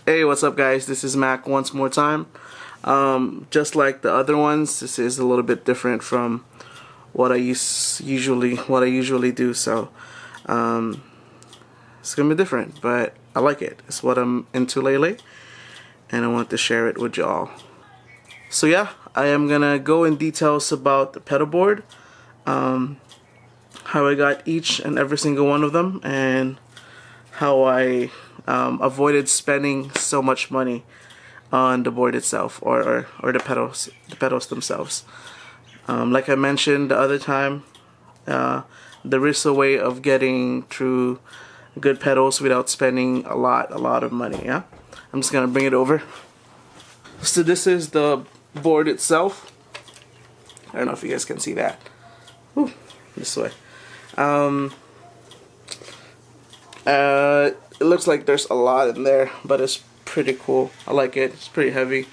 Hey, what's up guys? This is Mac once more time. Just like the other ones, this is a little bit different from what I usually do. So it's gonna be different, but I like it. It's what I'm into lately, and I want to share it with y'all. So yeah, I am gonna go in details about the pedal board, how I got each and every single one of them, and how I avoided spending so much money on the board itself or the pedals themselves. Like I mentioned the other time, there is a way of getting through good pedals without spending a lot of money. Yeah, I'm just gonna bring it over. So this is the board itself. I don't know if you guys can see that. Ooh, this way. It looks like there's a lot in there, but it's pretty cool. I like it. It's pretty heavy.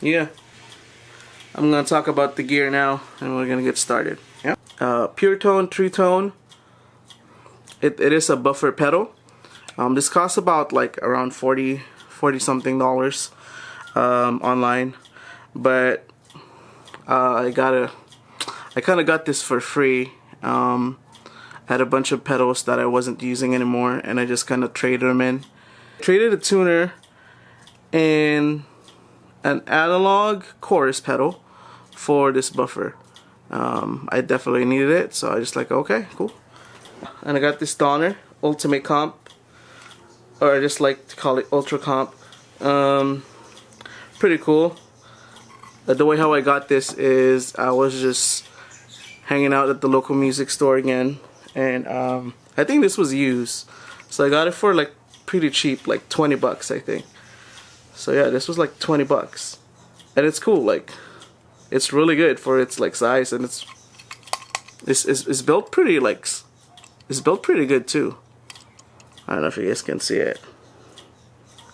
Yeah, I'm gonna talk about the gear now, and we're gonna get started. Yeah. Pure tone, true tone. It is a buffer pedal. This costs about like around $40 something online, but I kind of got this for free. I had a bunch of pedals that I wasn't using anymore, and I just kind of traded them in. Traded a tuner and an analog chorus pedal for this buffer. I definitely needed it, so I just like, okay, cool. And I got this Donner Ultimate Comp, or I just like to call it Ultra Comp. Pretty cool. The way how I got this is I was just hanging out at the local music store again, and I think this was used, so I got it for like pretty cheap, like 20 bucks I think. So yeah, this was like 20 bucks, and it's cool. Like, it's really good for its like size, and it's built pretty, like, it's built pretty good too. I don't know if you guys can see it.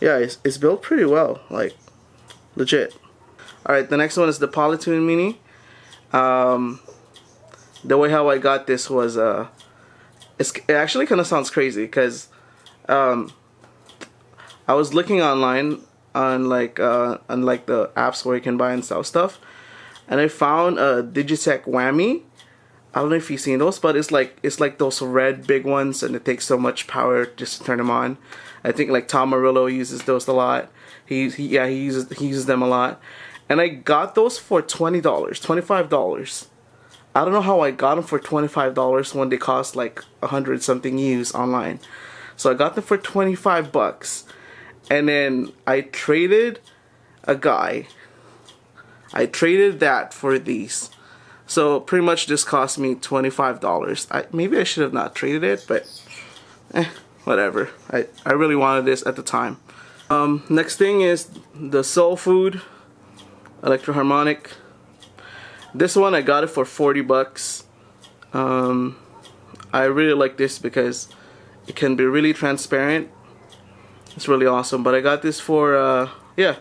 Yeah, it's built pretty well, like legit. Alright, the next one is the Polytune Mini. The way how I got this was it actually kind of sounds crazy, because I was looking online on like the apps where you can buy and sell stuff, and I found a Digitech Whammy. I don't know if you've seen those, but it's like those red big ones, and it takes so much power just to turn them on. I think like Tom Morello uses those a lot. He uses them a lot, and I got those for $20, $25. I don't know how I got them for $25 when they cost like 100 something used online. So I got them for 25 bucks, and then I traded a guy. I traded that for these. So pretty much this cost me $25. Maybe I should have not traded it, but whatever. I really wanted this at the time. Next thing is the Soul Food Electro-Harmonic. This one I got it for 40 bucks. I really like this because it can be really transparent. It's really awesome. But I got this for yeah,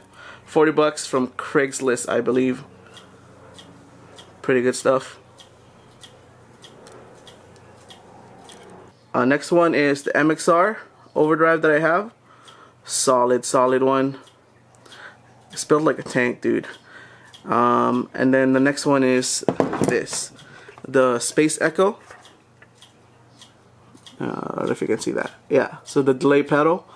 40 bucks from Craigslist, I believe. Pretty good stuff. Next one is the MXR overdrive that I have. Solid one. It's built like a tank, dude. And then the next one is this, the Space Echo. I don't know if you can see that. Yeah, so the delay pedal.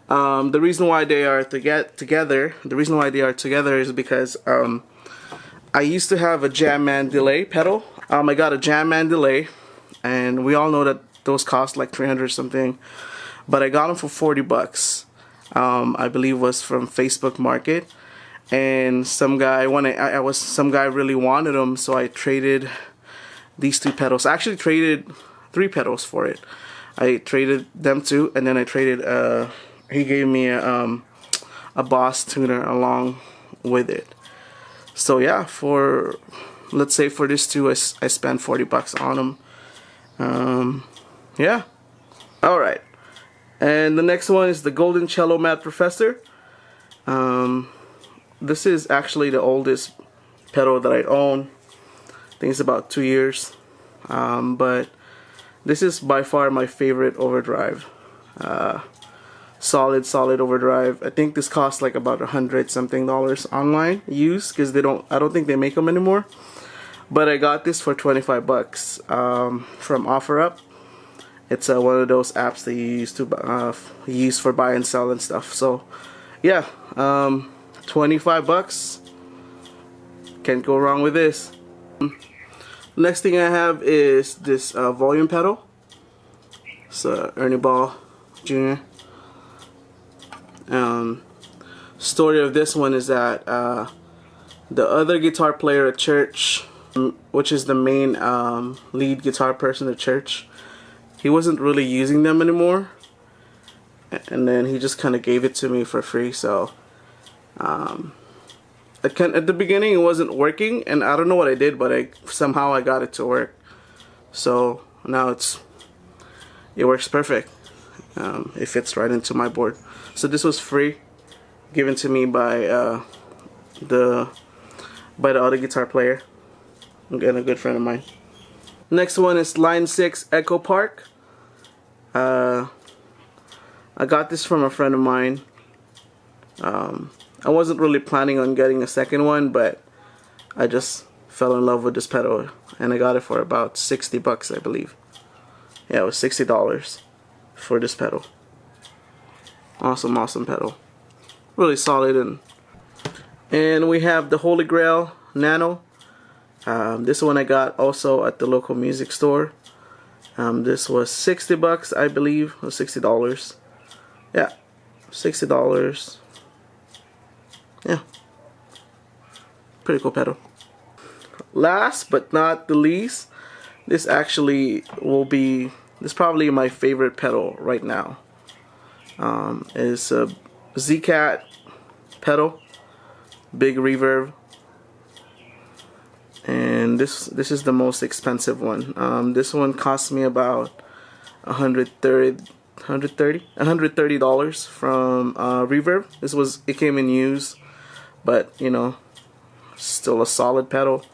The reason why they are together is because I used to have a Jamman delay pedal. I got a Jamman delay, and we all know that those cost like 300 something, but I got them for 40 bucks. I believe was from Facebook Market. And some guy really wanted them, so I traded these two pedals. I actually traded 3 pedals for it. I traded them 2, and then I traded he gave me a Boss tuner along with it. So yeah, let's say for this 2 I spent 40 bucks on them. Yeah. All right. And the next one is the Golden Cello Mad Professor. This is actually the oldest pedal that I own. I think it's about 2 years. But this is by far my favorite overdrive. Solid overdrive. I think this costs like about $100 something online used, because I don't think they make them anymore. But I got this for 25 bucks from OfferUp. It's one of those apps that you use for buy and sell and stuff. So yeah, 25 bucks. Can't go wrong with this. Next thing I have is this volume pedal. It's Ernie Ball Jr. Story of this one is that the other guitar player at church, which is the main lead guitar person at church, he wasn't really using them anymore, and then he just kind of gave it to me for free. So at the beginning it wasn't working, and I don't know what I did, but somehow I got it to work. So now it works perfect. It fits right into my board. So this was free, given to me by the other guitar player, again a good friend of mine. Next one is Line 6 Echo Park. I got this from a friend of mine. I wasn't really planning on getting a second one, but I just fell in love with this pedal, and I got it for about 60 bucks, I believe. Yeah, it was $60 for this pedal. Awesome pedal. Really solid. And we have the Holy Grail Nano. This one I got also at the local music store. This was 60 bucks, I believe, or $60. Yeah, $60. Yeah, pretty cool pedal. Last but not the least, this actually this probably my favorite pedal right now. Is a Z-Cat pedal, big reverb, and this is the most expensive one. This one cost me about $130 from Reverb. It came in used, but you know, still a solid pedal,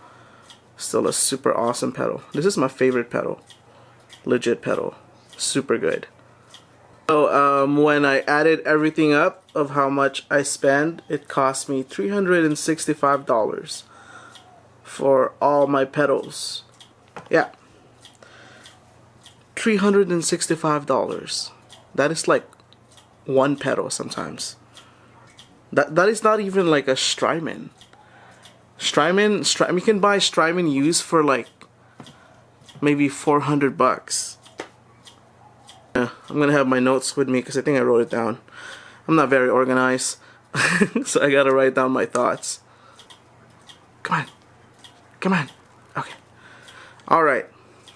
still a super awesome pedal. This is my favorite pedal, legit pedal, super good. So when I added everything up of how much I spent, it cost me $365 for all my pedals. Yeah, $365. That is like one pedal sometimes. That is not even like a Strymon. You can buy Strymon used for like maybe 400 bucks. I'm gonna have my notes with me because I think I wrote it down. I'm not very organized, so I gotta write down my thoughts. Come on. Okay. All right.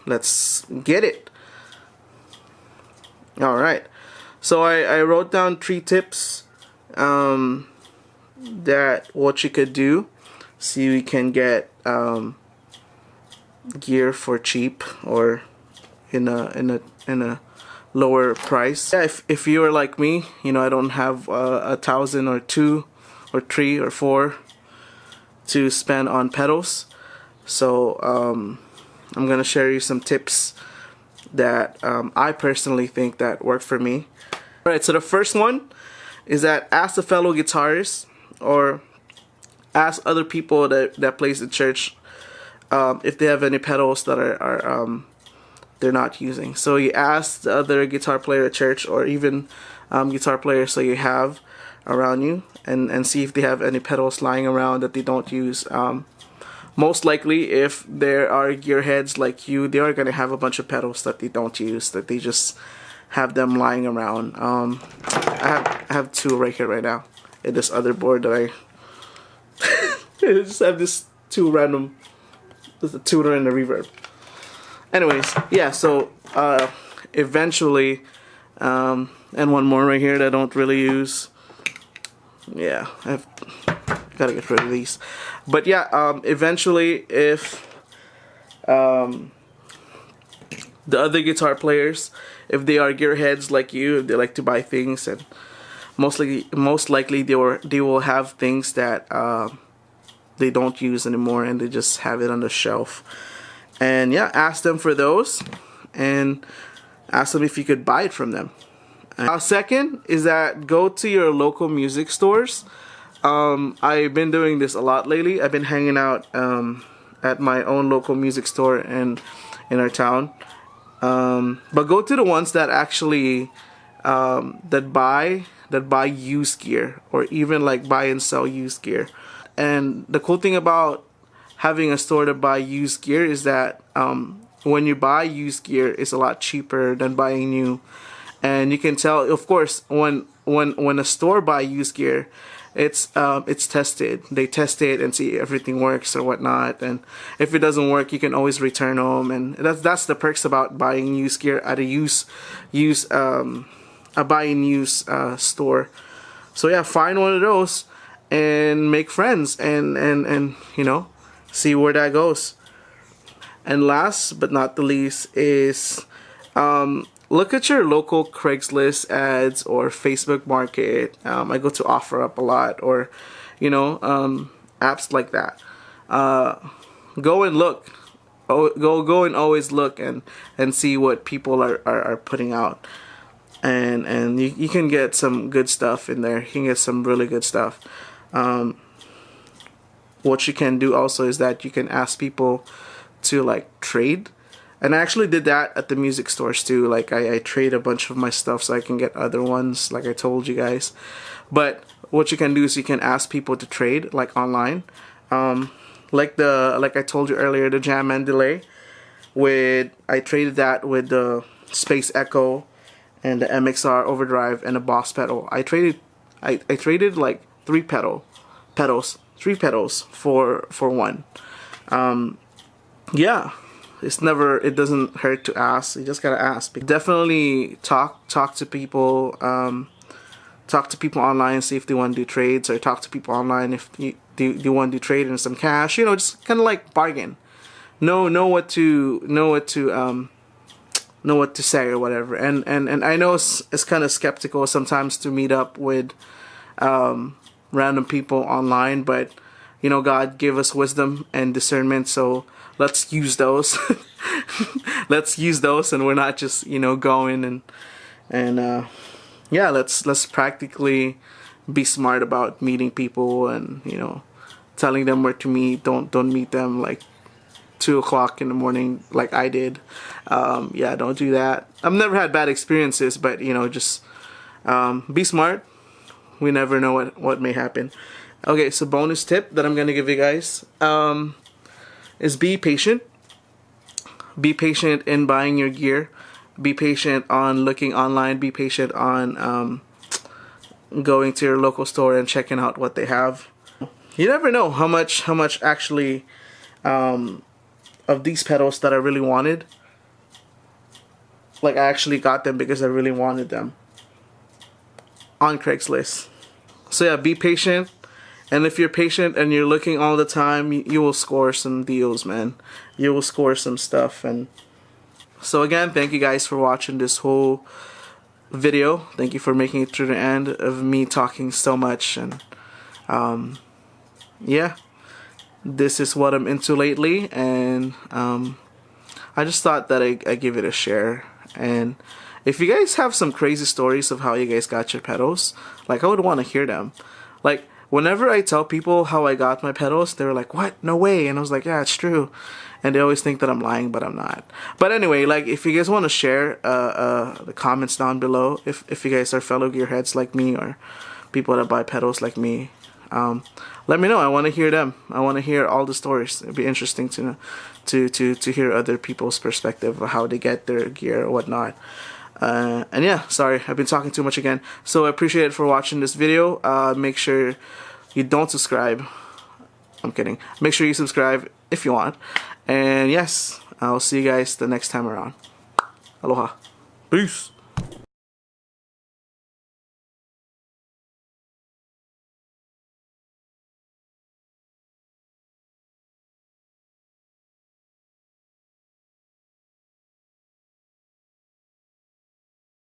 Let's get it. All right. So I wrote down 3 tips that what you could do so you can get gear for cheap or in a lower price. Yeah, if you're like me, you know, I don't have $1,000 or $2,000 or $3,000 or $4,000 to spend on pedals. So I'm gonna share you some tips that I personally think that work for me. Alright, so the first one is that ask a fellow guitarist or ask other people that plays at church if they have any pedals that are they're not using. So you ask the other guitar player at church, or even guitar players that you have around you, and see if they have any pedals lying around that they don't use. Most likely, if there are gearheads like you, they are going to have a bunch of pedals that they don't use, that they just have them lying around. I have 2 right here right now in this other board that I just have this 2 random, the tuner and the reverb. Anyways, yeah, so eventually, and one more right here that I don't really use. Yeah, I've gotta get rid of these. But yeah, eventually, if the other guitar players, if they are gearheads like you, if they like to buy things, and most likely they will have things that they don't use anymore, and they just have it on the shelf. And yeah, ask them for those, and ask them if you could buy it from them. Second is that go to your local music stores. I've been doing this a lot lately. I've been hanging out at my own local music store in our town. But go to the ones that actually that buy used gear, or even like buy and sell used gear. And the cool thing about having a store to buy used gear is that when you buy used gear, it's a lot cheaper than buying new. And you can tell, of course, when a store buy used gear, it's tested. They test it and see if everything works or whatnot. And if it doesn't work, you can always return them. And that's the perks about buying used gear at a buying used store. So yeah, find one of those and make friends and you know, see where that goes. And last but not the least is look at your local Craigslist ads or Facebook Market. I go to OfferUp a lot, or you know, apps like that. Go and look. Go and always look and see what people are putting out. And you can get some good stuff in there. You can get some really good stuff. What you can do also is that you can ask people to like trade. And I actually did that at the music stores too. Like I trade a bunch of my stuff so I can get other ones, like I told you guys. But what you can do is you can ask people to trade, like online. Like I told you earlier, the Jam and Delay. I traded that with the Space Echo and the MXR Overdrive and the Boss pedal. I traded like three pedals for one. Yeah. It doesn't hurt to ask. You just gotta ask. Definitely talk to people. Talk to people online, see if they want to do trades, or talk to people online if you want to do trade in some cash. You know, just kind of like bargain. Know what to say or whatever. And I know it's kind of skeptical sometimes to meet up with random people online, but you know, God gave us wisdom and discernment, so let's use those. Let's use those, and we're not just, you know, going and yeah, let's practically be smart about meeting people, and you know, telling them where to meet. Don't meet them like 2 o'clock in the morning like I did. Yeah, don't do that. I've never had bad experiences, but you know, just be smart. We never know what may happen. Okay, so bonus tip that I'm gonna give you guys is be patient. Be patient in buying your gear. Be patient on looking online. Be patient on going to your local store and checking out what they have. You never know how much actually of these pedals that I really wanted. Like I actually got them because I really wanted them on Craigslist. So yeah, be patient. And if you're patient and you're looking all the time, you will score some deals, man. You will score some stuff. And so again, thank you guys for watching this whole video. Thank you for making it through the end of me talking so much. And yeah, this is what I'm into lately. And I just thought that I give it a share. And if you guys have some crazy stories of how you guys got your pedals, like I would want to hear them. Like, whenever I tell people how I got my pedals, they're like, what? No way. And I was like, yeah, it's true. And they always think that I'm lying, but I'm not. But anyway, like, if you guys want to share the comments down below, if you guys are fellow gearheads like me, or people that buy pedals like me, let me know. I want to hear them. I want to hear all the stories. It'd be interesting to hear other people's perspective of how they get their gear or whatnot. And yeah, sorry, I've been talking too much again. So I appreciate it for watching this video. Make sure you don't subscribe. I'm kidding. Make sure you subscribe if you want. And yes, I'll see you guys the next time around. Aloha. Peace.